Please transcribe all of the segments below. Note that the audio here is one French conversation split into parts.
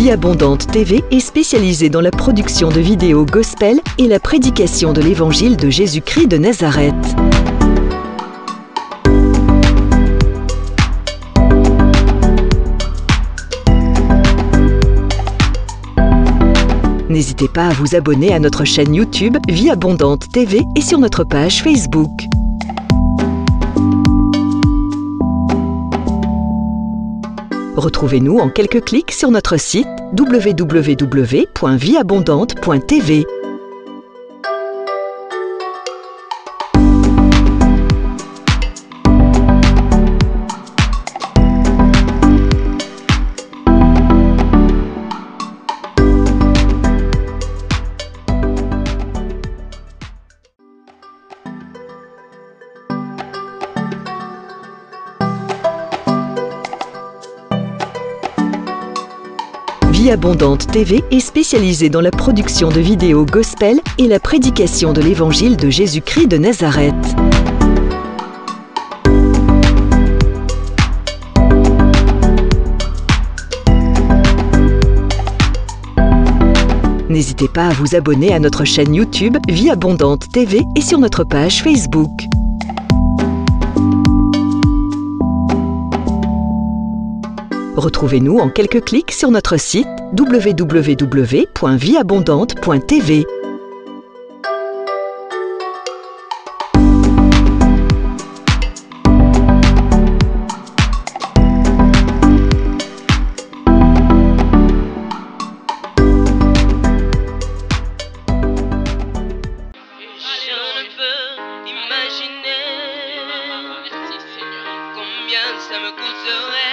Vie Abondante TV est spécialisée dans la production de vidéos gospel et la prédication de l'évangile de Jésus-Christ de Nazareth. N'hésitez pas à vous abonner à notre chaîne YouTube Vie Abondante TV et sur notre page Facebook. Retrouvez-nous en quelques clics sur notre site www.vieabondante.tv. Vie Abondante TV est spécialisée dans la production de vidéos gospel et la prédication de l'évangile de Jésus-Christ de Nazareth. N'hésitez pas à vous abonner à notre chaîne YouTube Vie Abondante TV et sur notre page Facebook. Retrouvez-nous en quelques clics sur notre site www.vieabondante.tv. Ça me coûterait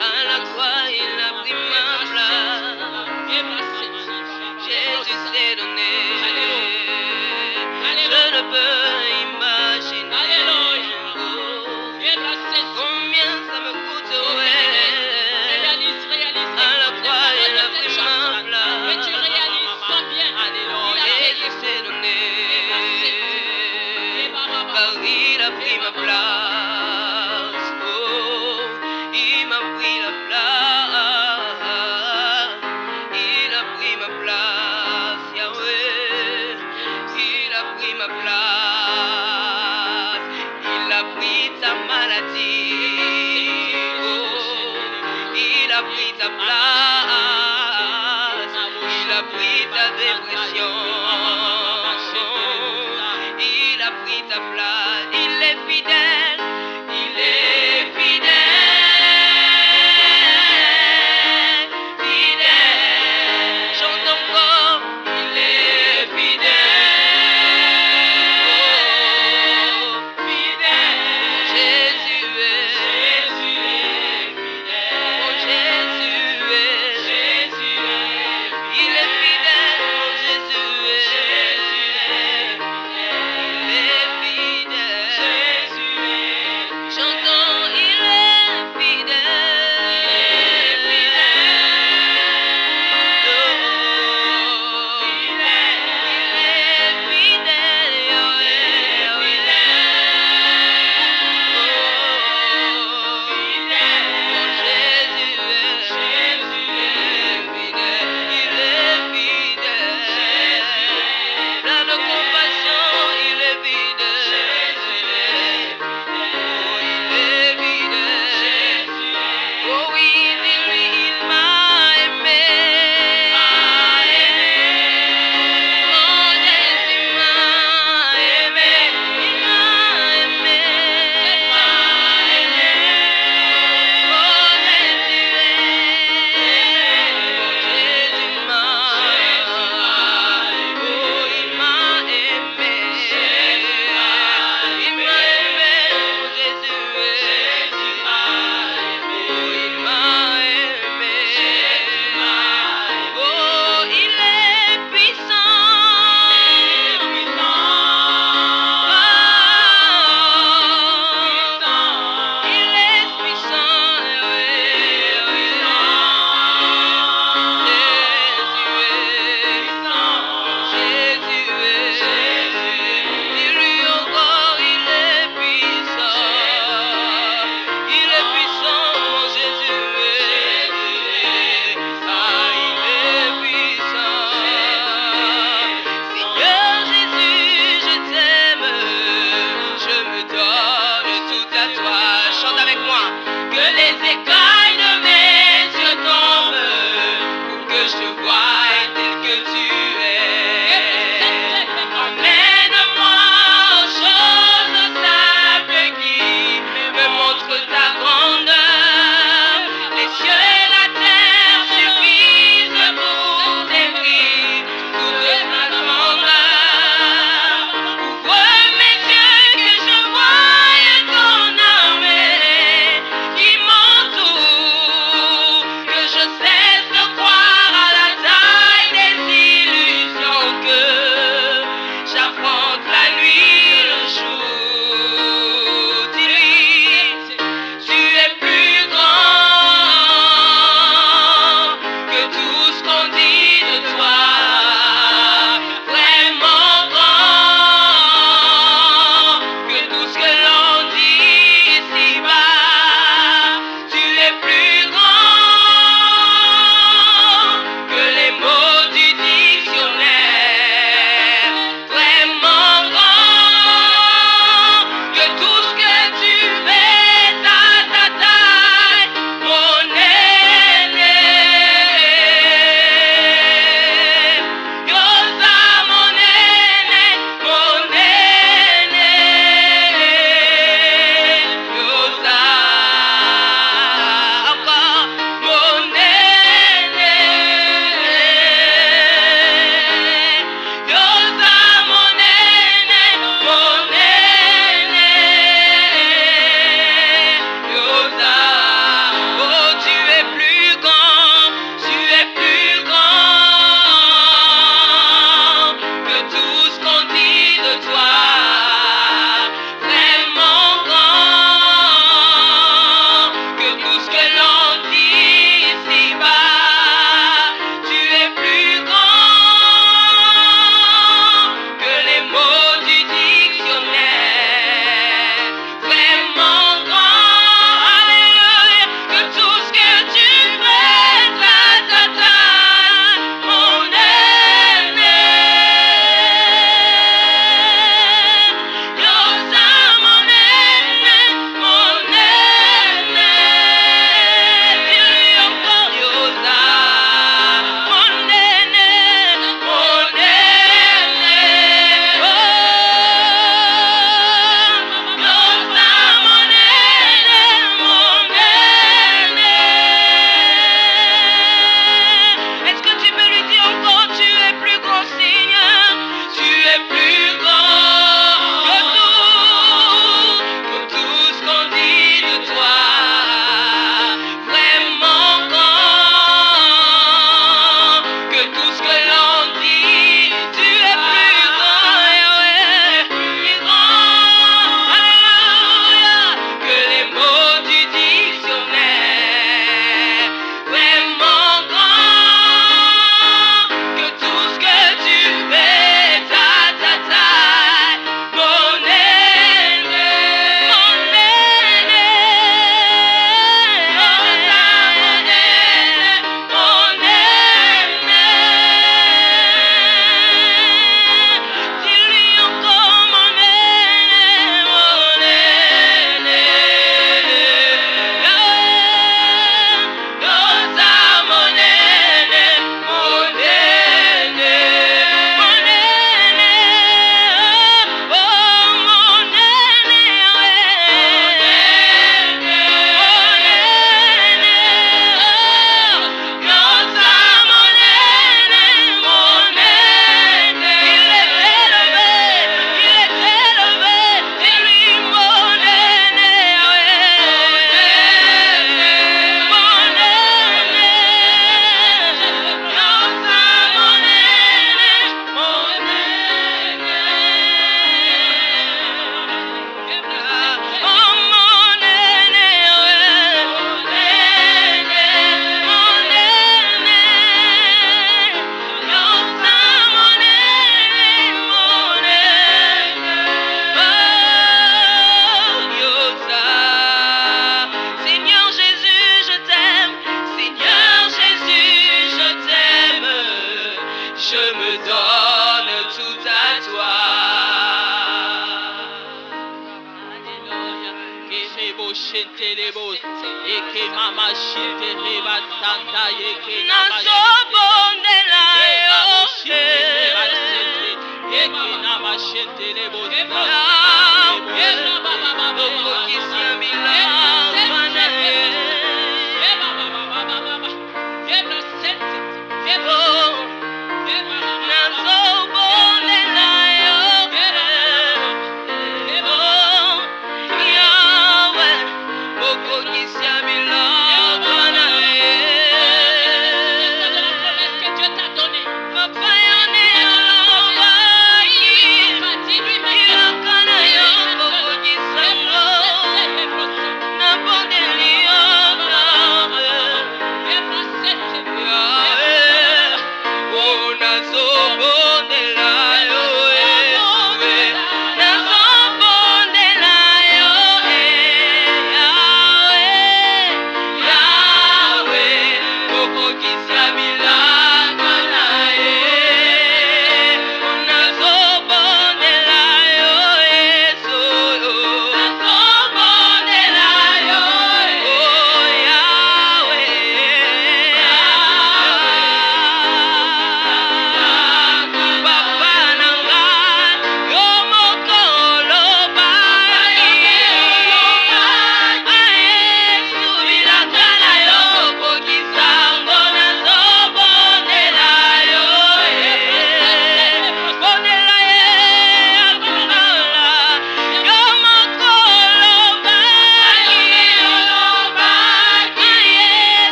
à la croix, il a pris ma place. Jésus s'est donné. Je ne peux imaginer combien ça me coûterait. À la croix, il a pris ma place. Jésus s'est donné. Car il a pris ma place. Il a pris ta place, il a pris ta dépression, il a pris ta place, il est fidèle, il est fidèle, fidèle, chante encore, il est fidèle, fidèle, Jésus est fidèle. shentelebo eke mama shenteleba santa eke nama nazobondela yo eke nama shentelebo okokisa bilamba na ye nazobondela yo yawe okokisa bilamba na ye papa yone alobaki ilakana yo okokisa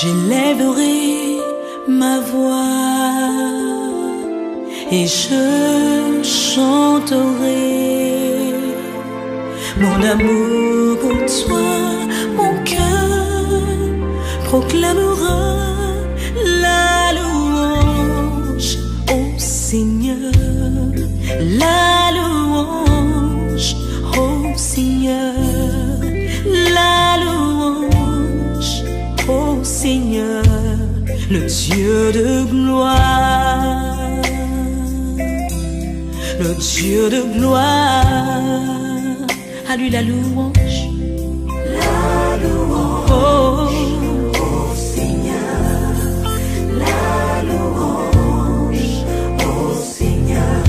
J'élèverai ma voix et je chanterai mon amour pour toi, mon cœur proclamera la louange au Seigneur, la louange au Seigneur, la louange au Seigneur, le Dieu de gloire, le Dieu de gloire. À lui la louange, oh, au Seigneur, la louange au Seigneur,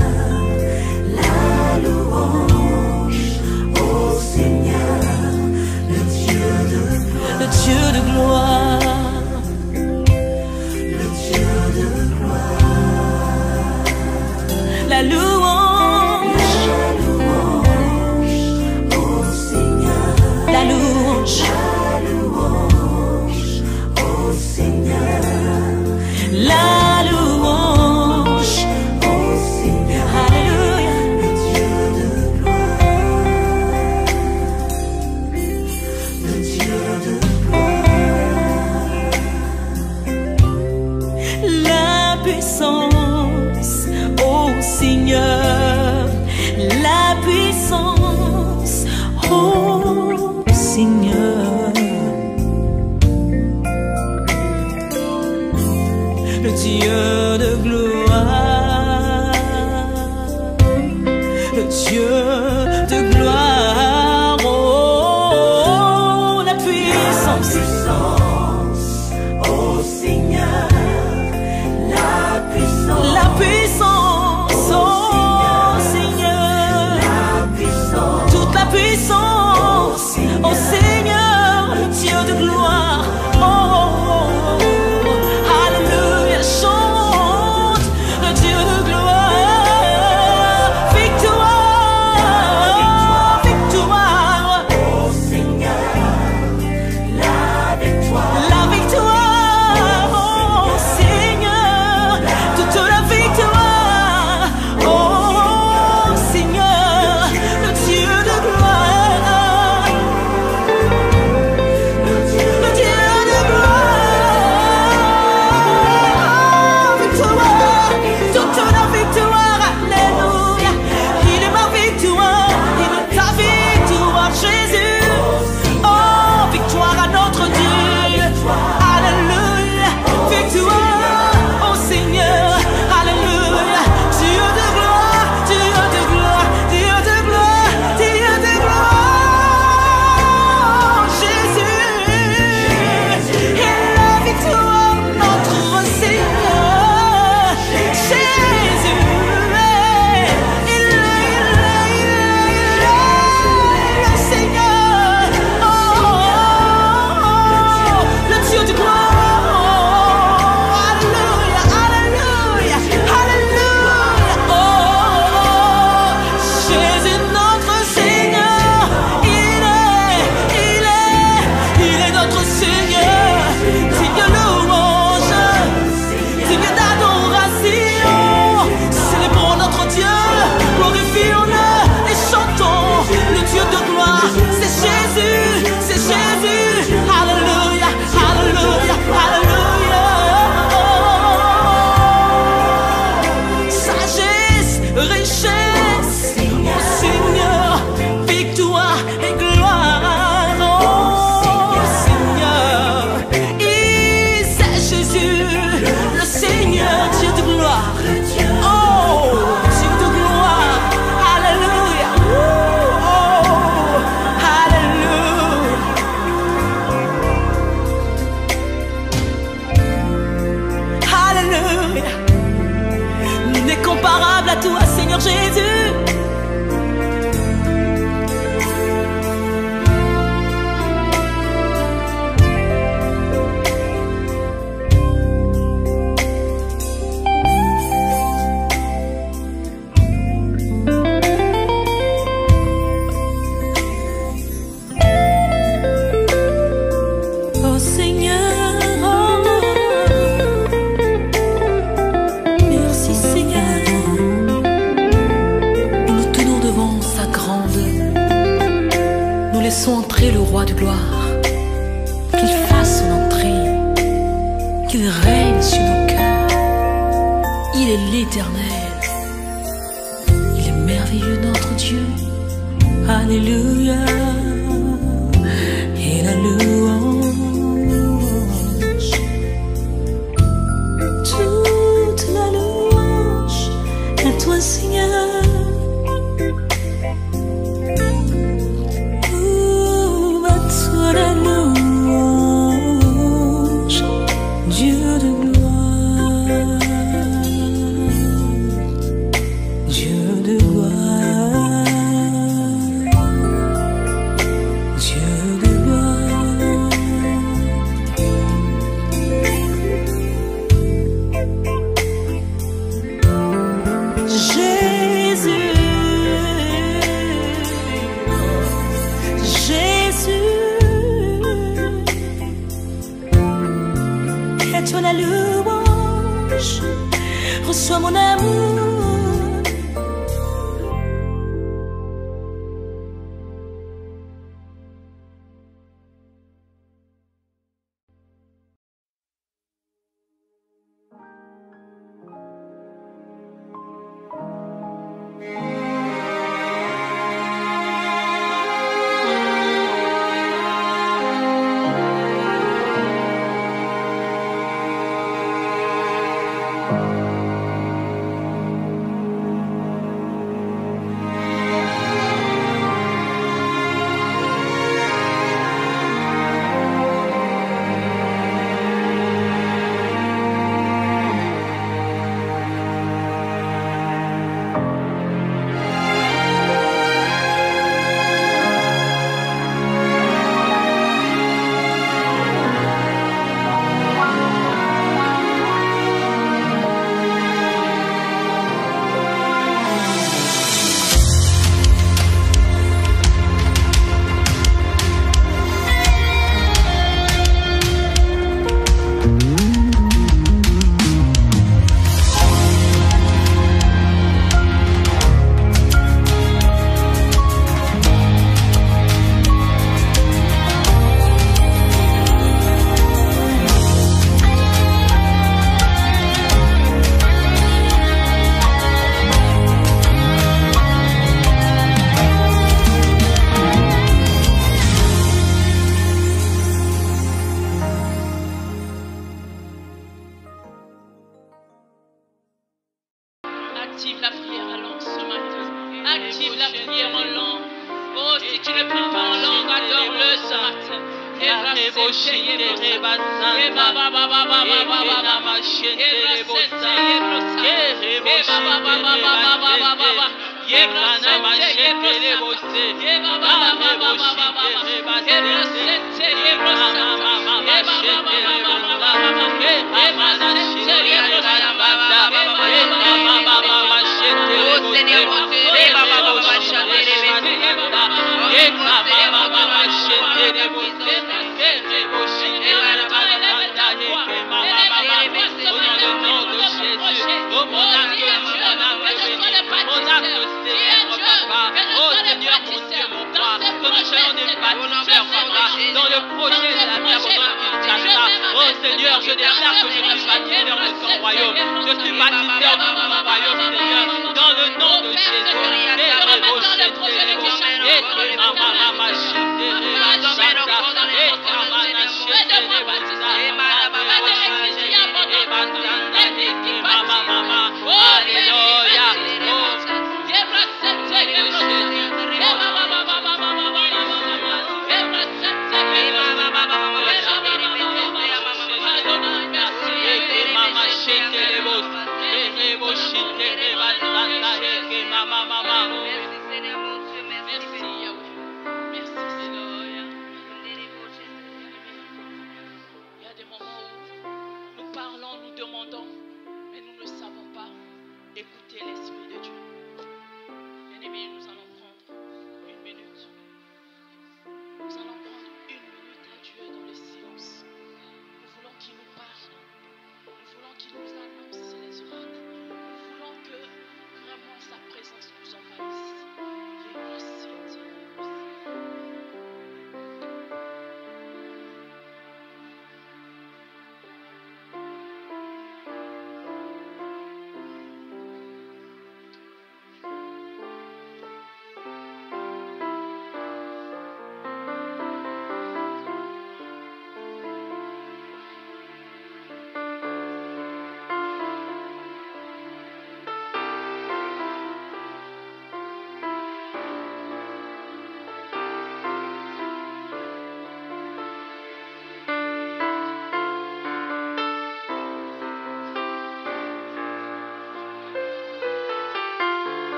la louange au Seigneur, le Dieu de gloire, le Dieu de gloire, le Dieu de gloire, la louange. La louange, au Seigneur, la louange au Seigneur, Alléluia, le Dieu de gloire, le Dieu de gloire. La puissance au Seigneur, la puissance au Seigneur, le Dieu de gloire, le Dieu de gloire, oh, la puissance au Seigneur, la puissance, oh Seigneur, toute la puissance, oh Seigneur, le Dieu de gloire, oh, alléluia, chante roi de gloire, qu'il fasse son entrée, qu'il règne sur nos cœurs. Il est l'Éternel, il est merveilleux notre Dieu. Alléluia, et la louange, toute la louange à toi Seigneur. À toi la louange, Dieu de gloire, Dieu de gloire, Dieu de gloire. Jésus, à toi la louange, reçois mon amour. Active la prière en langue ce matin. Active la prière en langue. Oh, si tu ne pries pas en langue, adore-le ce matin. Dans le projet de la vie abondante, oh Seigneur, je déclare que je suis bâtisseur de ton royaume. Je suis bâtisseur de ton royaume, Seigneur, dans le nom de Jésus. Merci.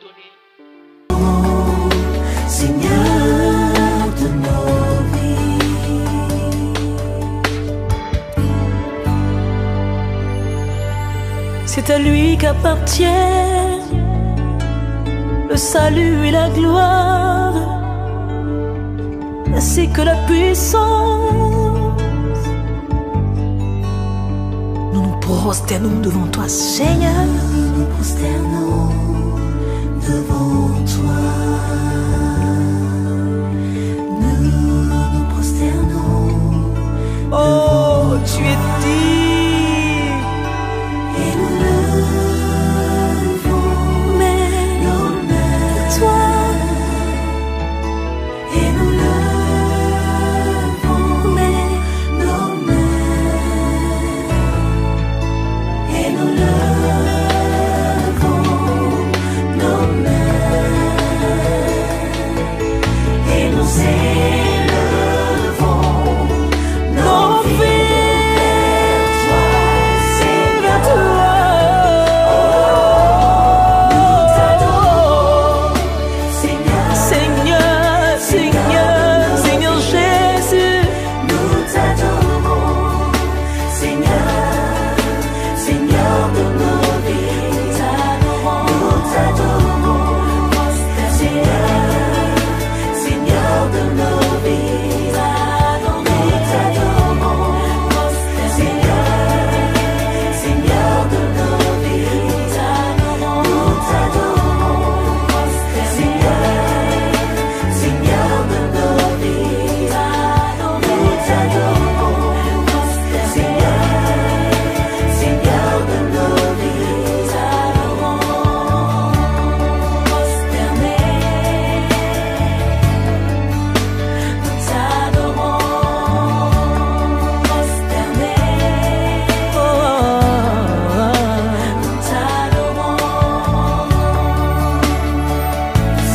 donner. Seigneur de nos vies. C'est à lui qu'appartient le salut et la gloire, ainsi que la puissance. Nous nous prosternons devant toi, Seigneur. Nous nous prosternons devant toi. Nous nous prosternons. Oh, tu es digne. Et nous levons nos mains, Toi, et nous levons nos mains, et nous levons nos mains, et nous élevons nos vies vers toi, Seigneur. Nous t'adorons, Seigneur. Seigneur Jésus. Nous t'adorons, Seigneur, Seigneur de nos vies. Nous t'adorons, Seigneur, Seigneur de nos vies. Nous t'adorons, Seigneur, Seigneur de nos vies. Nous t'adorons, Seigneur, Seigneur de nos vies. Nous t'adorons, Seigneur, Seigneur de nos vies. Nous t'adorons, prosternés. Nous t'adorons,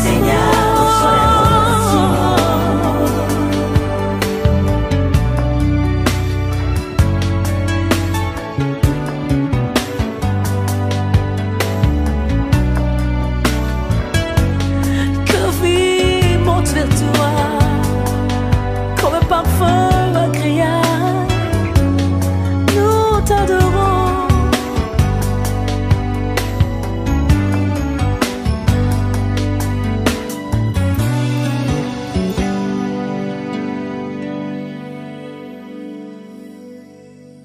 Seigneur, sois Que vie monte vers toi comme un parfum agréable. Nous t'adorons.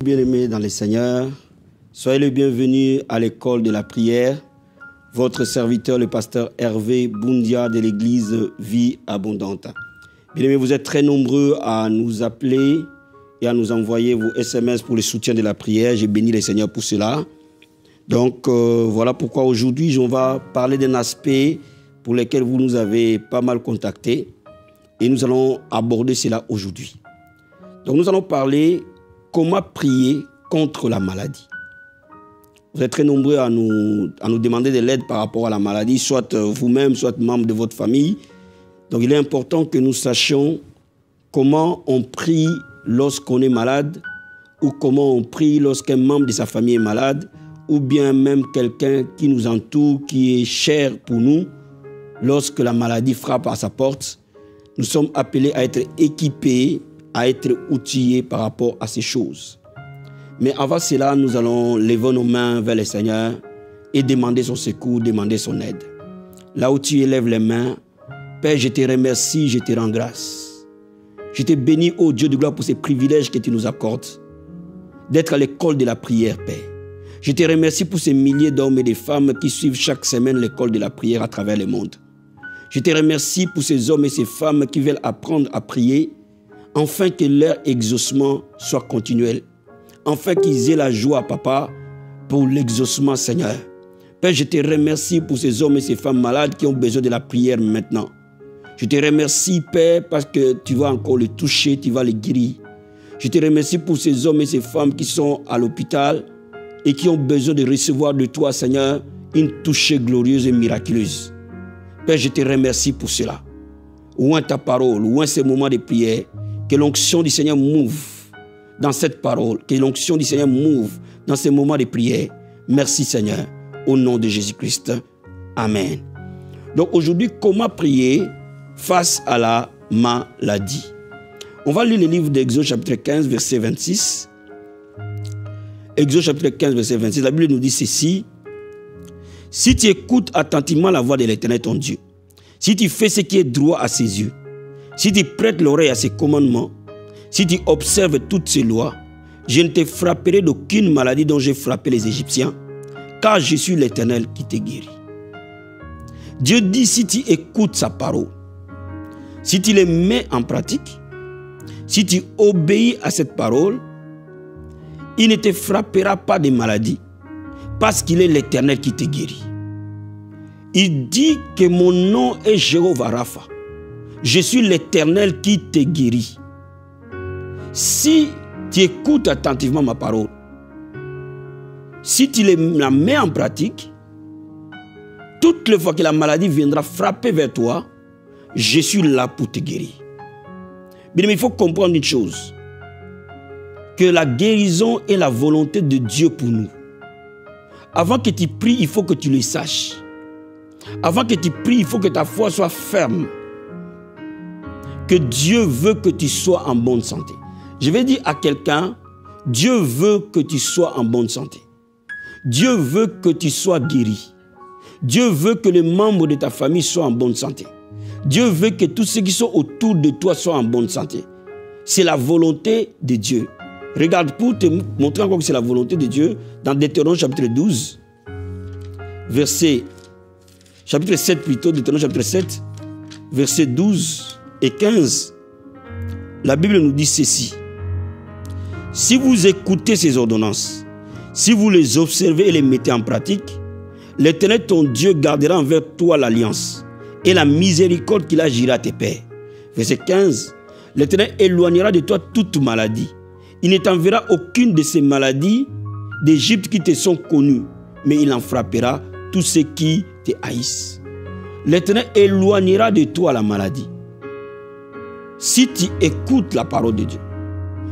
Bien-aimés dans les Seigneurs, soyez les bienvenus à l'école de la prière. Votre serviteur, le pasteur Hervé Boundia de l'église Vie Abondante. Bien-aimés, vous êtes très nombreux à nous appeler et à nous envoyer vos SMS pour le soutien de la prière. J'ai béni les Seigneurs pour cela. Donc, voilà pourquoi aujourd'hui, on va parler d'un aspect pour lequel vous nous avez pas mal contactés. Et nous allons aborder cela aujourd'hui. Donc, nous allons parler comment prier contre la maladie. Vous êtes très nombreux à nous demander de l'aide par rapport à la maladie, soit vous-même, soit membre de votre famille. Donc, il est important que nous sachions comment on prie lorsqu'on est malade, ou comment on prie lorsqu'un membre de sa famille est malade, ou bien même quelqu'un qui nous entoure, qui est cher pour nous, lorsque la maladie frappe à sa porte. Nous sommes appelés à être équipés, à être outillés par rapport à ces choses. Mais avant cela, nous allons lever nos mains vers le Seigneur et demander son secours, demander son aide. Là où tu élèves les mains, Père, je te remercie, je te rends grâce. Je te bénis, ô Dieu de gloire, pour ces privilèges que tu nous accordes, d'être à l'école de la prière, Père. Je te remercie pour ces milliers d'hommes et de femmes qui suivent chaque semaine l'école de la prière à travers le monde. Je te remercie pour ces hommes et ces femmes qui veulent apprendre à prier, afin que leur exaucement soit continuel. Afin qu'ils aient la joie, Papa, pour l'exaucement, Seigneur. Père, je te remercie pour ces hommes et ces femmes malades qui ont besoin de la prière maintenant. Je te remercie, Père, parce que tu vas encore les toucher, tu vas les guérir. Je te remercie pour ces hommes et ces femmes qui sont à l'hôpital et qui ont besoin de recevoir de toi, Seigneur, une touchée glorieuse et miraculeuse. Père, je te remercie pour cela. Ouvre ta parole, ouvre ces moments de prière, que l'onction du Seigneur move dans cette parole, que l'onction du Seigneur move dans ces moments de prière. Merci Seigneur, au nom de Jésus-Christ. Amen. Donc aujourd'hui, comment prier face à la maladie? On va lire le livre d'Exode chapitre 15, verset 26. Exode chapitre 15, verset 26. La Bible nous dit ceci. Si tu écoutes attentivement la voix de l'Éternel ton Dieu, si tu fais ce qui est droit à ses yeux, si tu prêtes l'oreille à ses commandements, si tu observes toutes ses lois, je ne te frapperai d'aucune maladie dont j'ai frappé les Égyptiens, car je suis l'Éternel qui te guérit. Dieu dit, si tu écoutes sa parole, si tu les mets en pratique, si tu obéis à cette parole, il ne te frappera pas de maladie, parce qu'il est l'Éternel qui te guérit. Il dit que mon nom est Jéhovah Rapha. Je suis l'Éternel qui te guérit. Si tu écoutes attentivement ma parole, si tu la mets en pratique, toutes les fois que la maladie viendra frapper vers toi, je suis là pour te guérir. Mais il faut comprendre une chose, que la guérison est la volonté de Dieu pour nous. Avant que tu pries, il faut que tu le saches. Avant que tu pries, il faut que ta foi soit ferme. Que Dieu veut que tu sois en bonne santé. Je vais dire à quelqu'un, Dieu veut que tu sois en bonne santé. Dieu veut que tu sois guéri. Dieu veut que les membres de ta famille soient en bonne santé. Dieu veut que tous ceux qui sont autour de toi soient en bonne santé. C'est la volonté de Dieu. Regarde, pour te montrer encore que c'est la volonté de Dieu, dans Deutéronome chapitre 12, chapitre 7 plutôt, Deutéronome chapitre 7, versets 12 et 15, la Bible nous dit ceci. Si vous écoutez ces ordonnances, si vous les observez et les mettez en pratique, l'Éternel ton Dieu gardera envers toi l'alliance et la miséricorde qu'il agira à tes pères. Verset 15, l'Éternel éloignera de toi toute maladie. Il ne t'enverra aucune de ces maladies d'Égypte qui te sont connues, mais il en frappera tous ceux qui te haïssent. L'Éternel éloignera de toi la maladie. Si tu écoutes la parole de Dieu,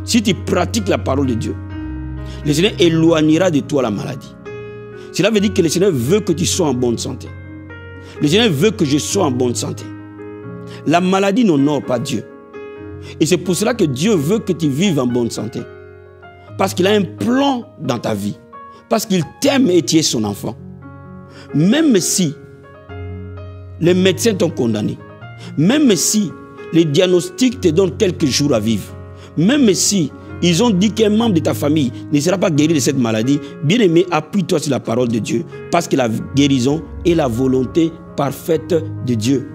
si tu pratiques la parole de Dieu, le Seigneur éloignera de toi la maladie. Cela veut dire que le Seigneur veut que tu sois en bonne santé. Le Seigneur veut que je sois en bonne santé. La maladie n'honore pas Dieu. Et c'est pour cela que Dieu veut que tu vives en bonne santé. Parce qu'il a un plan dans ta vie. Parce qu'il t'aime et tu es son enfant. Même si les médecins t'ont condamné, même si les diagnostics te donnent quelques jours à vivre, même si ils ont dit qu'un membre de ta famille ne sera pas guéri de cette maladie, bien aimé, appuie-toi sur la parole de Dieu. Parce que la guérison est la volonté parfaite de Dieu.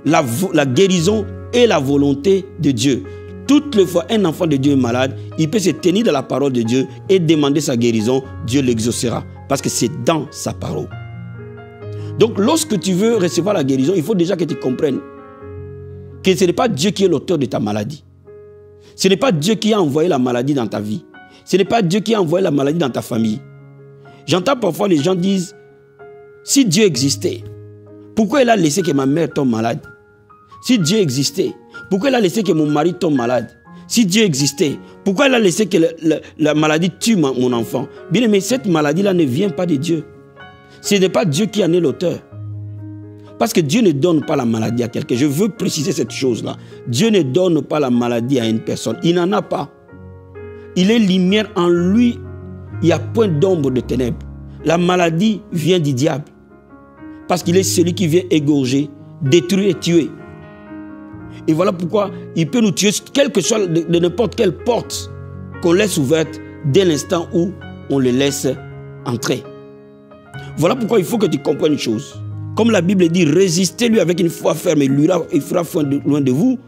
La guérison est la volonté de Dieu. Toutes les fois un enfant de Dieu est malade, il peut se tenir dans la parole de Dieu et demander sa guérison, Dieu l'exaucera. Parce que c'est dans sa parole. Donc lorsque tu veux recevoir la guérison, il faut déjà que tu comprennes que ce n'est pas Dieu qui est l'auteur de ta maladie. Ce n'est pas Dieu qui a envoyé la maladie dans ta vie. Ce n'est pas Dieu qui a envoyé la maladie dans ta famille. J'entends parfois les gens disent, si Dieu existait, pourquoi il a laissé que ma mère tombe malade? Si Dieu existait, pourquoi il a laissé que mon mari tombe malade? Si Dieu existait, pourquoi il a laissé que la maladie tue mon enfant? Bien aimé, cette maladie-là ne vient pas de Dieu. Ce n'est pas Dieu qui en est l'auteur. Parce que Dieu ne donne pas la maladie à quelqu'un. Je veux préciser cette chose-là. Dieu ne donne pas la maladie à une personne. Il n'en a pas. Il est lumière en lui. Il n'y a point d'ombre de ténèbres. La maladie vient du diable. Parce qu'il est celui qui vient égorger, détruire et tuer. Et voilà pourquoi il peut nous tuer, quelle que soit de n'importe quelle porte qu'on laisse ouverte dès l'instant où on le laisse entrer. Voilà pourquoi il faut que tu comprennes une chose. Comme la Bible dit, résistez-lui avec une foi ferme et il fera foi loin de vous.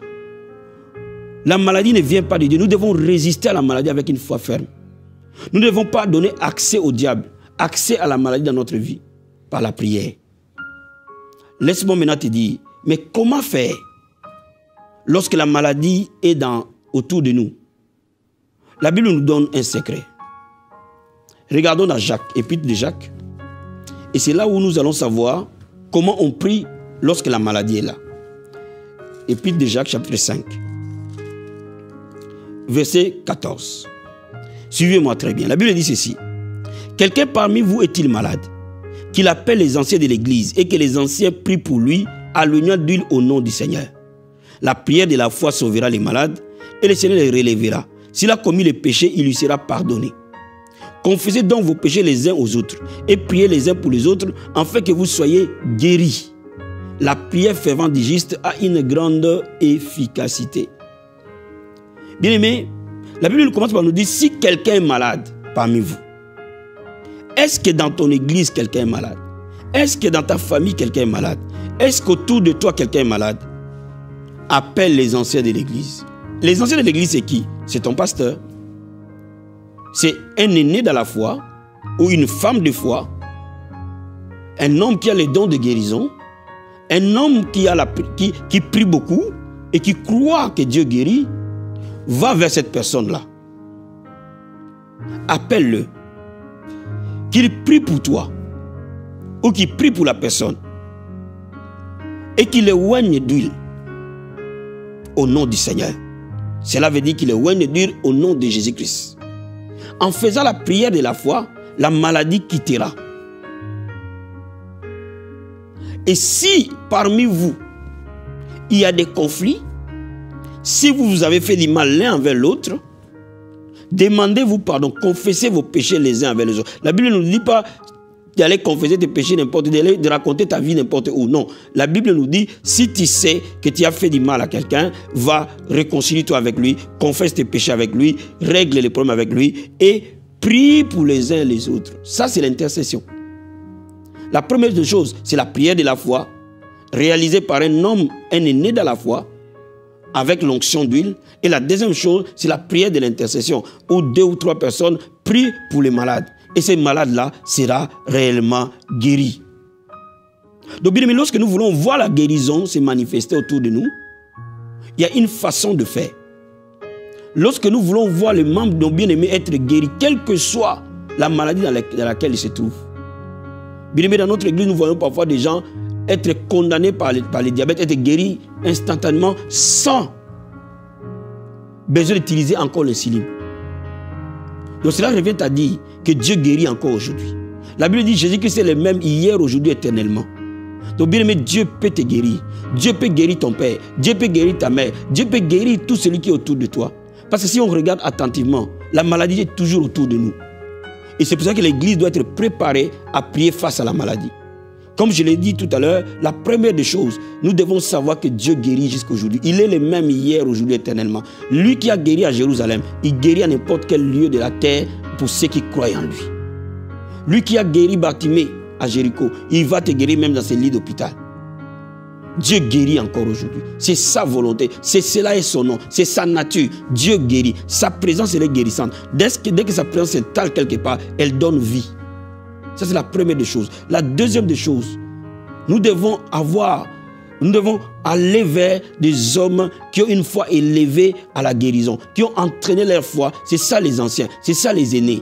La maladie ne vient pas de Dieu. Nous devons résister à la maladie avec une foi ferme. Nous ne devons pas donner accès au diable, accès à la maladie dans notre vie, par la prière. Laisse-moi maintenant te dire, mais comment faire lorsque la maladie est autour de nous? La Bible nous donne un secret. Regardons dans Jacques, épître de Jacques. Et c'est là où nous allons savoir comment on prie lorsque la maladie est là. Épître de Jacques, chapitre 5. Verset 14. Suivez-moi très bien. La Bible dit ceci. Quelqu'un parmi vous est-il malade? qu'il appelle les anciens de l'église et que les anciens prient pour lui à l'oignon d'huile au nom du Seigneur. La prière de la foi sauvera les malades et le Seigneur les relèvera. S'il a commis le péché, il lui sera pardonné. Confessez donc vos péchés les uns aux autres et priez les uns pour les autres afin que vous soyez guéris. La prière fervente du juste a une grande efficacité. Bien-aimés, la Bible commence par nous dire si quelqu'un est malade parmi vous, est-ce que dans ton église quelqu'un est malade? Est-ce que dans ta famille quelqu'un est malade? Est-ce qu'autour de toi quelqu'un est malade? Appelle les anciens de l'église. Les anciens de l'église, c'est qui? C'est ton pasteur. C'est un aîné dans la foi ou une femme de foi, un homme qui a les dons de guérison, un homme qui prie beaucoup et qui croit que Dieu guérit. Va vers cette personne-là. Appelle-le. Qu'il prie pour toi ou qu'il prie pour la personne et qu'il le oigne d'huile au nom du Seigneur. Cela veut dire qu'il le oigne d'huile au nom de Jésus-Christ. En faisant la prière de la foi, la maladie quittera. Et si parmi vous, il y a des conflits, si vous avez fait du mal l'un envers l'autre, demandez-vous pardon, confessez vos péchés les uns envers les autres. La Bible ne nous dit pas d'aller confesser tes péchés n'importe où, de raconter ta vie n'importe où. Non, la Bible nous dit, si tu sais que tu as fait du mal à quelqu'un, va, réconcilie-toi avec lui, confesse tes péchés avec lui, règle les problèmes avec lui et prie pour les uns et les autres. Ça, c'est l'intercession. La première des choses, c'est la prière de la foi, réalisée par un homme, un aîné dans la foi, avec l'onction d'huile. Et la deuxième chose, c'est la prière de l'intercession, où 2 ou 3 personnes prient pour les malades. Et ces malades-là seront réellement guéris. Donc, bien aimé, lorsque nous voulons voir la guérison se manifester autour de nous, il y a une façon de faire. Lorsque nous voulons voir les membres de nos bien-aimés être guéris, quelle que soit la maladie dans laquelle ils se trouvent. Bien aimé, dans notre église, nous voyons parfois des gens être condamnés par le diabète, être guéris instantanément sans besoin d'utiliser encore l'insuline. Donc cela revient à dire que Dieu guérit encore aujourd'hui. La Bible dit Jésus-Christ est le même hier, aujourd'hui, éternellement. Donc bien aimé, Dieu peut te guérir. Dieu peut guérir ton père. Dieu peut guérir ta mère. Dieu peut guérir tout celui qui est autour de toi. Parce que si on regarde attentivement, la maladie est toujours autour de nous. Et c'est pour ça que l'église doit être préparée à prier face à la maladie. Comme je l'ai dit tout à l'heure, la première des choses, nous devons savoir que Dieu guérit jusqu'à aujourd'hui. Il est le même hier, aujourd'hui, éternellement. Lui qui a guéri à Jérusalem, il guérit à n'importe quel lieu de la terre pour ceux qui croient en lui. Lui qui a guéri Bartimée à Jéricho, il va te guérir même dans ses lits d'hôpital. Dieu guérit encore aujourd'hui. C'est sa volonté. Cela est son nom. C'est sa nature. Dieu guérit. Sa présence, elle est guérissante. Dès que sa présence s'installe quelque part, elle donne vie. Ça, c'est la première des choses. La deuxième des choses, nous devons aller vers des hommes qui ont une foi élevée à la guérison, qui ont entraîné leur foi. C'est ça les anciens, c'est ça les aînés.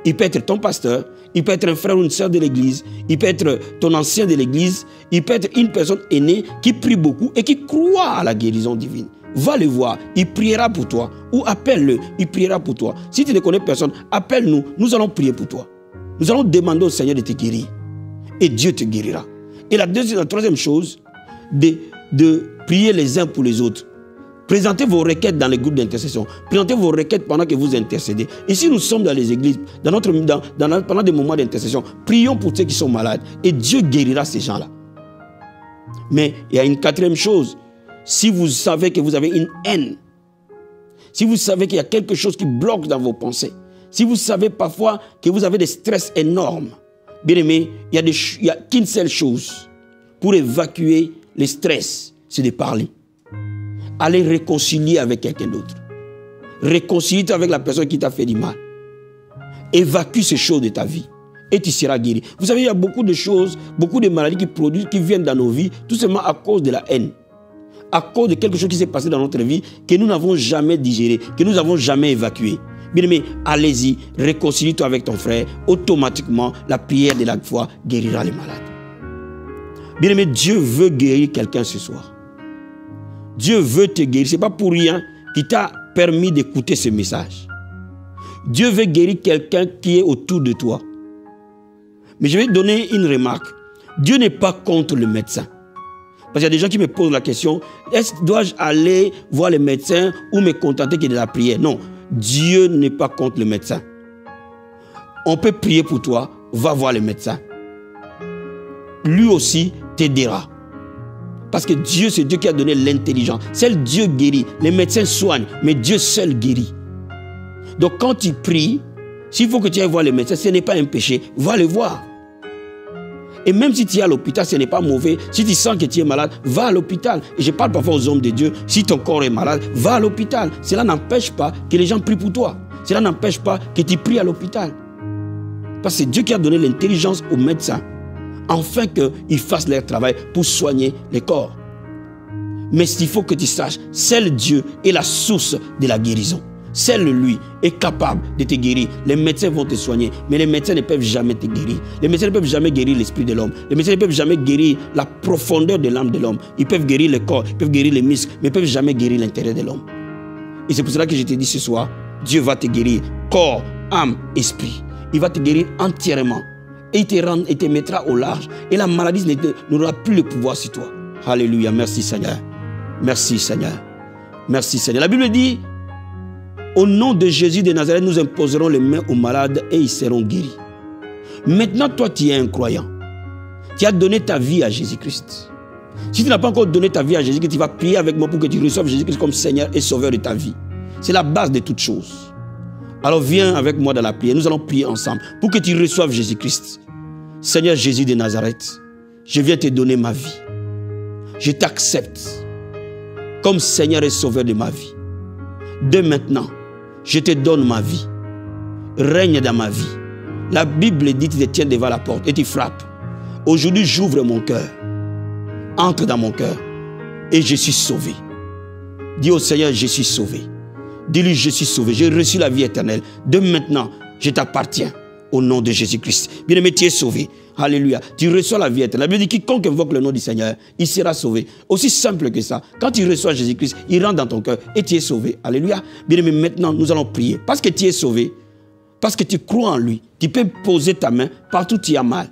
Il peut être ton pasteur, il peut être un frère ou une sœur de l'église, il peut être ton ancien de l'église, il peut être une personne aînée qui prie beaucoup et qui croit à la guérison divine. Va le voir, il priera pour toi. Ou appelle-le, il priera pour toi. Si tu ne connais personne, appelle-nous, nous allons prier pour toi. Nous allons demander au Seigneur de te guérir. Et Dieu te guérira. Et la troisième chose, de prier les uns pour les autres. Présentez vos requêtes dans les groupes d'intercession. Présentez vos requêtes pendant que vous intercédez. Ici, nous sommes dans les églises, pendant des moments d'intercession. Prions pour ceux qui sont malades. Et Dieu guérira ces gens-là. Mais il y a une quatrième chose. Si vous savez que vous avez une haine, si vous savez qu'il y a quelque chose qui bloque dans vos pensées, si vous savez parfois que vous avez des stress énormes, bien aimé, il n'y a qu'une seule chose pour évacuer les stress, c'est de parler. Allez réconcilier avec quelqu'un d'autre. Réconcilie-toi avec la personne qui t'a fait du mal. Évacue ces choses de ta vie et tu seras guéri. Vous savez, il y a beaucoup de choses, beaucoup de maladies qui viennent dans nos vies, tout simplement à cause de la haine. À cause de quelque chose qui s'est passé dans notre vie que nous n'avons jamais digéré, que nous n'avons jamais évacué. Bien aimé, allez-y, réconcilie-toi avec ton frère. Automatiquement, la prière de la foi guérira les malades. Bien aimé, Dieu veut guérir quelqu'un ce soir. Dieu veut te guérir. Ce n'est pas pour rien qu'il t'a permis d'écouter ce message. Dieu veut guérir quelqu'un qui est autour de toi. Mais je vais donner une remarque. Dieu n'est pas contre le médecin. Parce qu'il y a des gens qui me posent la question, dois-je aller voir le médecin ou me contenter que de la prière? Non, Dieu n'est pas contre le médecin. On peut prier pour toi, va voir le médecin. Lui aussi t'aidera. Parce que Dieu, c'est Dieu qui a donné l'intelligence. Seul Dieu guérit. Les médecins soignent, mais Dieu seul guérit. Donc quand tu pries, s'il faut que tu ailles voir le médecin, ce n'est pas un péché, va le voir. Et même si tu es à l'hôpital, ce n'est pas mauvais. Si tu sens que tu es malade, va à l'hôpital. Et je parle parfois aux hommes de Dieu, si ton corps est malade, va à l'hôpital. Cela n'empêche pas que les gens prient pour toi. Cela n'empêche pas que tu pries à l'hôpital. Parce que c'est Dieu qui a donné l'intelligence aux médecins, afin qu'ils fassent leur travail pour soigner les corps. Mais il faut que tu saches, seul Dieu est la source de la guérison. Seul lui est capable de te guérir. Les médecins vont te soigner, mais les médecins ne peuvent jamais te guérir. Les médecins ne peuvent jamais guérir l'esprit de l'homme. Les médecins ne peuvent jamais guérir la profondeur de l'âme de l'homme. Ils peuvent guérir le corps, ils peuvent guérir les muscles, mais ils ne peuvent jamais guérir l'intérieur de l'homme. Et c'est pour cela que je te dis ce soir, Dieu va te guérir corps, âme, esprit. Il va te guérir entièrement. Et il te mettra au large. Et la maladie n'aura plus le pouvoir sur toi. Alléluia. Merci Seigneur. Merci Seigneur. Merci Seigneur. La Bible dit, au nom de Jésus de Nazareth, nous imposerons les mains aux malades et ils seront guéris. Maintenant, toi, tu es un croyant. Tu as donné ta vie à Jésus-Christ. Si tu n'as pas encore donné ta vie à Jésus-Christ, tu vas prier avec moi pour que tu reçoives Jésus-Christ comme Seigneur et Sauveur de ta vie. C'est la base de toutes choses. Alors viens avec moi dans la prière. Nous allons prier ensemble pour que tu reçoives Jésus-Christ. Seigneur Jésus de Nazareth, je viens te donner ma vie. Je t'accepte comme Seigneur et Sauveur de ma vie. De maintenant, je te donne ma vie. Règne dans ma vie. La Bible dit, tu te tiens devant la porte et tu frappes. Aujourd'hui, j'ouvre mon cœur. Entre dans mon cœur et je suis sauvé. Dis au Seigneur, je suis sauvé. Dis-lui, je suis sauvé. J'ai reçu la vie éternelle. De maintenant, je t'appartiens au nom de Jésus-Christ. Bien-aimé, tu es sauvé. Alléluia. Tu reçois la vie éternelle. La Bible dit, quiconque invoque le nom du Seigneur, il sera sauvé. Aussi simple que ça. Quand tu reçois Jésus-Christ, il rentre dans ton cœur et tu es sauvé. Alléluia. Bien-aimé, maintenant, nous allons prier. Parce que tu es sauvé, parce que tu crois en lui, tu peux poser ta main partout où tu as mal.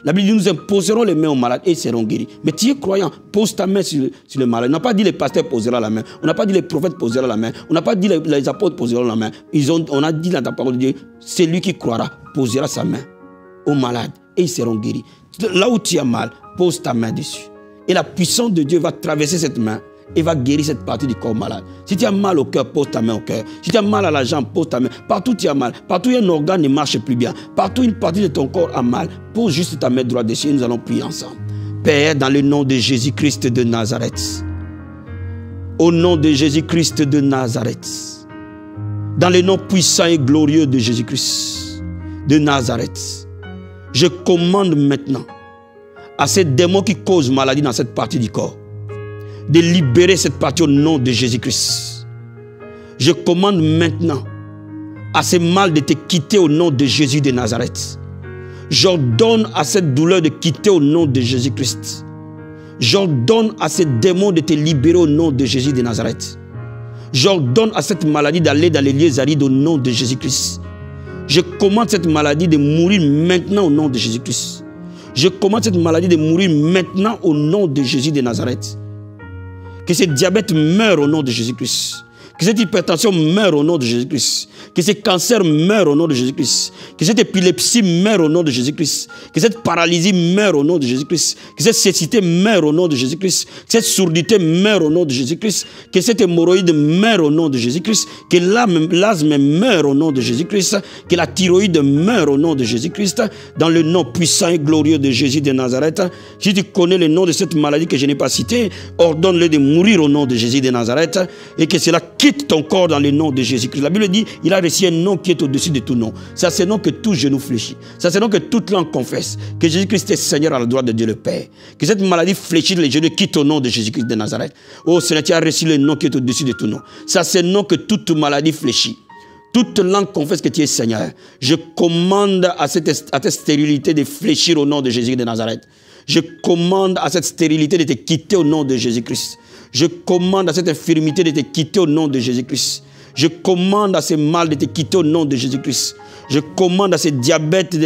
La Bible dit, nous imposerons les mains aux malades et ils seront guéris. Mais tu es croyant, pose ta main sur le malade. On n'a pas dit les pasteurs poseront la main. On n'a pas dit les prophètes poseront la main. On n'a pas dit les apôtres poseront la main. On a dit dans ta parole de Dieu, c'est lui qui croira, posera sa main aux malades et ils seront guéris. Là où tu as mal, pose ta main dessus. Et la puissance de Dieu va traverser cette main et va guérir cette partie du corps malade. Si tu as mal au cœur, pose ta main au cœur. Si tu as mal à la jambe, pose ta main. Partout où tu as mal, partout où un organe ne marche plus bien, partout où une partie de ton corps a mal, pose juste ta main droite dessus et nous allons prier ensemble. Père, dans le nom de Jésus-Christ de Nazareth, au nom de Jésus-Christ de Nazareth, dans le nom puissant et glorieux de Jésus-Christ de Nazareth, je commande maintenant à ces démons qui causent maladie dans cette partie du corps de libérer cette partie au nom de Jésus-Christ. Je commande maintenant à ces mal de te quitter au nom de Jésus de Nazareth. J'ordonne à cette douleur de quitter au nom de Jésus-Christ. J'ordonne à ces démons de te libérer au nom de Jésus de Nazareth. J'ordonne à cette maladie d'aller dans les lieux arides au nom de Jésus-Christ. Je commande cette maladie de mourir maintenant au nom de Jésus-Christ. Je commande cette maladie de mourir maintenant au nom de Jésus de Nazareth. Que ce diabète meure au nom de Jésus-Christ. Que cette hypertension meure au nom de Jésus-Christ. Que ce cancer meure au nom de Jésus-Christ. Que cette épilepsie meure au nom de Jésus-Christ. Que cette paralysie meure au nom de Jésus-Christ. Que cette cécité meure au nom de Jésus-Christ. Que cette surdité meure au nom de Jésus-Christ. Que cette hémorroïde meure au nom de Jésus-Christ. Que l'asthme meure au nom de Jésus-Christ. Que la thyroïde meure au nom de Jésus-Christ. Dans le nom puissant et glorieux de Jésus de Nazareth. Si tu connais le nom de cette maladie que je n'ai pas citée, ordonne-le de mourir au nom de Jésus de Nazareth. Et que cela quitte ton corps dans le nom de Jésus-Christ. La Bible dit, il a reçu un nom qui est au-dessus de tout nom. C'est à ce nom que tout genou fléchit. C'est à ce nom que toute langue confesse que Jésus-Christ est Seigneur à la droite de Dieu le Père. Que cette maladie fléchit les genoux quitte au nom de Jésus-Christ de Nazareth. Oh Seigneur, tu as reçu le nom qui est au-dessus de tout nom. C'est à ce nom que toute maladie fléchit. Toute langue confesse que tu es Seigneur. Je commande à cette stérilité de fléchir au nom de Jésus de Nazareth. Je commande à cette stérilité de te quitter au nom de Jésus-Christ. Je commande à cette infirmité de te quitter au nom de Jésus-Christ. Je commande à ces mal de te quitter au nom de Jésus-Christ. Je commande à ces diabètes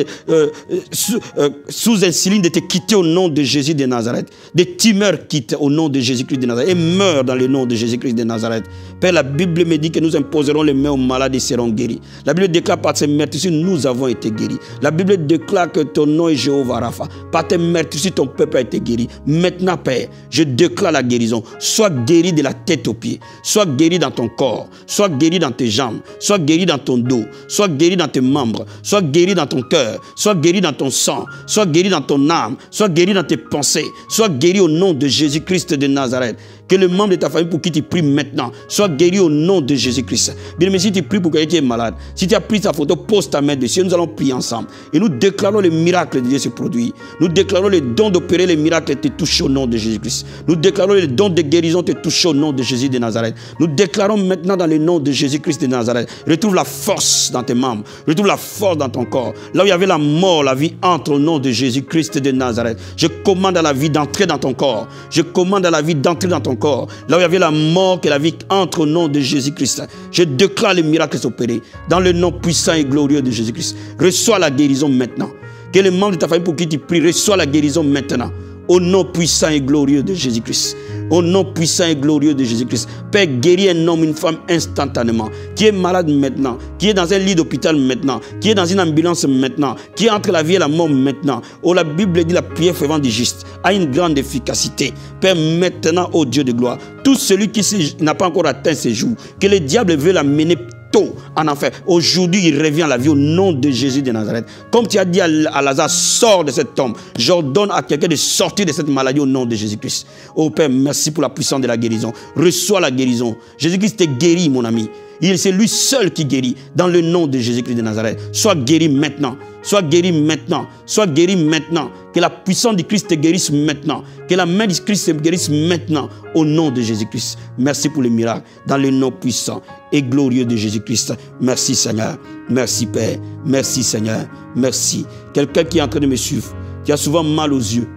sous insuline de te quitter au nom de Jésus de Nazareth. Des tumeurs quittent au nom de Jésus-Christ de Nazareth et meurent dans le nom de Jésus-Christ de Nazareth. Père, la Bible me dit que nous imposerons les mains aux malades et seront guéris. La Bible déclare par ces meurtrissures, nous avons été guéris. La Bible déclare que ton nom est Jéhovah Rapha. Par tes meurtrissures, ton peuple a été guéri. Maintenant, Père, je déclare la guérison. Sois guéri de la tête aux pieds. Sois guéri dans ton corps. Sois guéri dans tes jambes. Sois guéri dans ton dos. Sois guéri dans tes membres. Sois guéri dans ton cœur. Sois guéri dans ton sang. Sois guéri dans ton âme. Sois guéri dans tes pensées. Sois guéri au nom de Jésus-Christ de Nazareth. Que le membre de ta famille pour qui tu pries maintenant soit guéri au nom de Jésus-Christ. Bien, mais si tu pries pour quelqu'un qui est malade, si tu as pris sa photo, pose ta main dessus. Nous allons prier ensemble. Et nous déclarons les miracles de Dieu se produire. Nous déclarons les dons d'opérer les miracles te toucher au nom de Jésus-Christ. Nous déclarons les dons de guérison te toucher au nom de Jésus de Nazareth. Nous déclarons maintenant dans le nom de Jésus-Christ de Nazareth. Retrouve la force dans tes membres. Retrouve la force dans ton corps. Là où il y avait la mort, la vie entre au nom de Jésus-Christ de Nazareth. Je commande à la vie d'entrer dans ton corps. Je commande à la vie d'entrer dans ton corps. Là où il y avait la mort, que la vie entre au nom de Jésus-Christ. Je déclare les miracles s'opérer dans le nom puissant et glorieux de Jésus-Christ. Reçois la guérison maintenant. Que les membres de ta famille pour qui tu pries reçois la guérison maintenant. Au nom puissant et glorieux de Jésus-Christ. Au nom puissant et glorieux de Jésus-Christ. Père, guéris un homme, une femme instantanément. Qui est malade maintenant. Qui est dans un lit d'hôpital maintenant. Qui est dans une ambulance maintenant. Qui est entre la vie et la mort maintenant. Oh, la Bible dit la prière fervente du juste a une grande efficacité. Père, maintenant, ô Dieu de gloire, tout celui qui n'a pas encore atteint ses jours, que le diable veut l'amener tôt en enfer. Aujourd'hui, il revient à la vie au nom de Jésus de Nazareth. Comme tu as dit à Lazare, sors de cette tombe. J'ordonne à quelqu'un de sortir de cette maladie au nom de Jésus-Christ. Oh Père, merci pour la puissance de la guérison. Reçois la guérison. Jésus-Christ te guérit, mon ami. C'est lui seul qui guérit dans le nom de Jésus-Christ de Nazareth. Sois guéri maintenant. Sois guéri maintenant. Sois guéri maintenant. Que la puissance du Christ te guérisse maintenant. Que la main du Christ te guérisse maintenant au nom de Jésus-Christ. Merci pour les miracles dans le nom puissant et glorieux de Jésus-Christ. Merci Seigneur. Merci Père. Merci Seigneur. Merci. Quelqu'un qui est en train de me suivre, qui a souvent mal aux yeux.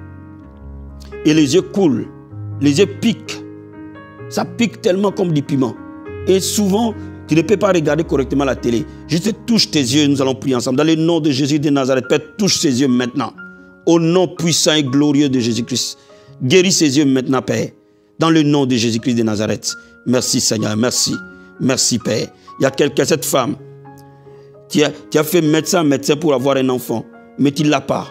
Et les yeux coulent. Les yeux piquent. Ça pique tellement comme du piment. Et souvent, tu ne peux pas regarder correctement la télé. Juste touche tes yeux, nous allons prier ensemble. Dans le nom de Jésus de Nazareth, Père, touche ses yeux maintenant. Au nom puissant et glorieux de Jésus-Christ. Guéris ses yeux maintenant, Père. Dans le nom de Jésus-Christ de Nazareth. Merci Seigneur, merci. Merci Père. Il y a quelqu'un, cette femme, qui a fait médecin pour avoir un enfant, mais tu ne l'as pas.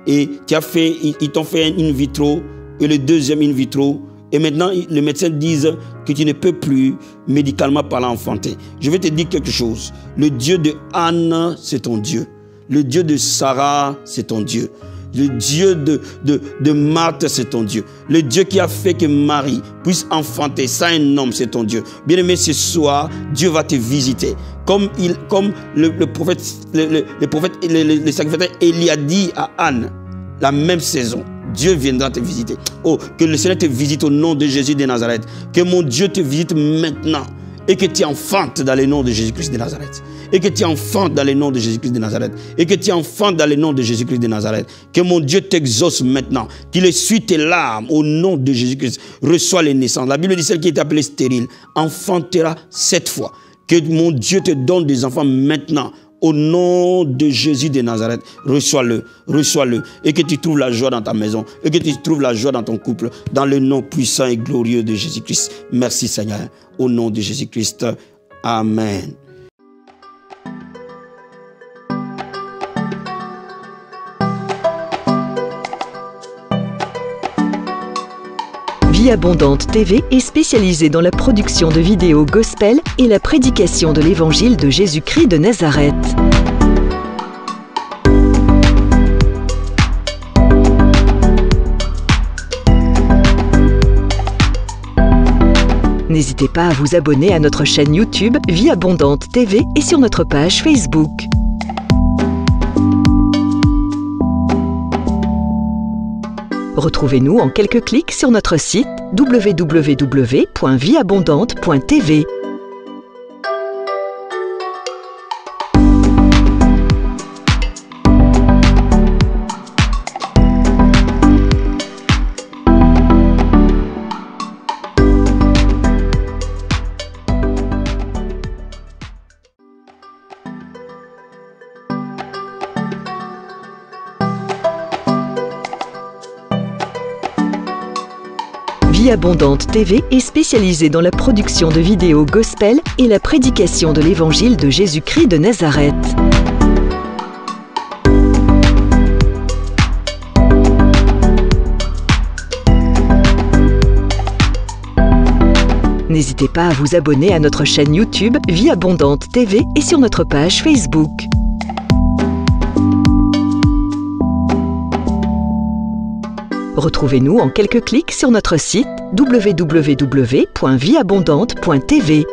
Et ils t'ont fait un in vitro, et le deuxième in vitro. Et maintenant, les médecins disent que tu ne peux plus, médicalement parlant, enfanter. Je vais te dire quelque chose. Le Dieu de Anne, c'est ton Dieu. Le Dieu de Sarah, c'est ton Dieu. Le Dieu de Marthe, c'est ton Dieu. Le Dieu qui a fait que Marie puisse enfanter sans un homme, c'est ton Dieu. Bien-aimé, ce soir, Dieu va te visiter. Comme le prophète, le sacrificateur Élie a dit à Anne, la même saison. Dieu viendra te visiter. Oh, que le Seigneur te visite au nom de Jésus de Nazareth. Que mon Dieu te visite maintenant. Et que tu enfantes dans le nom de Jésus-Christ de Nazareth. Et que tu enfantes dans le nom de Jésus-Christ de Nazareth. Et que tu enfantes dans le nom de Jésus-Christ de Nazareth. Que mon Dieu t'exauce maintenant. Qu'il essuie tes larmes au nom de Jésus-Christ. Reçois les naissances. La Bible dit celle qui est appelée stérile enfantera 7 fois. Que mon Dieu te donne des enfants maintenant. Au nom de Jésus de Nazareth, reçois-le, reçois-le. Et que tu trouves la joie dans ta maison. Et que tu trouves la joie dans ton couple. Dans le nom puissant et glorieux de Jésus-Christ. Merci Seigneur. Au nom de Jésus-Christ. Amen. Vie Abondante TV est spécialisée dans la production de vidéos gospel et la prédication de l'évangile de Jésus-Christ de Nazareth. N'hésitez pas à vous abonner à notre chaîne YouTube Vie Abondante TV et sur notre page Facebook. Retrouvez-nous en quelques clics sur notre site www.vieabondante.tv. Vie Abondante TV est spécialisée dans la production de vidéos gospel et la prédication de l'évangile de Jésus-Christ de Nazareth. N'hésitez pas à vous abonner à notre chaîne YouTube Vie Abondante TV et sur notre page Facebook. Retrouvez-nous en quelques clics sur notre site www.vieabondante.tv.